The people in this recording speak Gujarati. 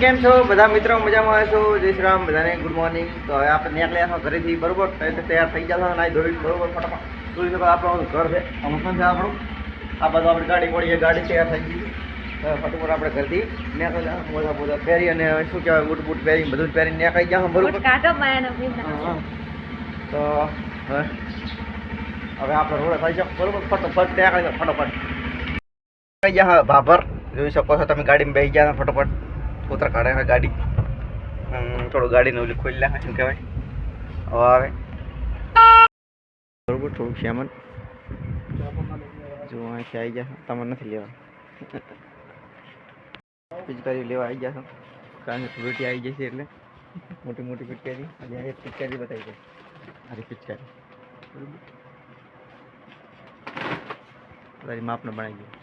કેમ છો બધા મિત્રો? મજામાં છો? જય શ્રી રામ, બધાને ગુડ મોર્નિંગ. તો હવે આપણે નીકળ્યા છો ઘરેથી, બરોબર? તૈયાર થઈ ગયા છો, નાઈ ધોઈ બરોબર, ફટાફટ જોઈ શકો આપણું ઘર છે, અમુક છે આપણું. આ બધું આપણી ગાડી પડી, ગાડી તૈયાર થઈ ગઈ. ફટાફટ આપણે ઘરથી નીકળી ગયા, મોજા મોજા પહેરી અને શું કહેવાય, બૂટ બૂટ પહેરી બધું પહેરીને નીકળી ગયા બરોબર. તો હવે આપણે રોડ થઈ જાવ બરોબર, ફટોફટ નીકળી જાવ, ફટોફટ થઈ ગયા ભાભર. જોઈ શકો છો તમે, ગાડીમાં બેસી ગયા ફટોફટ. ઉતર કાઢે ગાડી, થોડું ગાડીને ઓલી ખોલી નાખે, શું કહેવાય, હવે આવે બરોબર. થોડુંક શ્યામન જો અહીંથી આવી ગયા, તમારે નથી લેવા, પિચકારી લેવા આવી ગયા છો, કારણ કે રોટી આવી જશે એટલે મોટી મોટી પિચકારી. અને એક પિચકારી બતાવી દે, આરી પિચકારી બરોબર, તારી માપને બનાવી દે.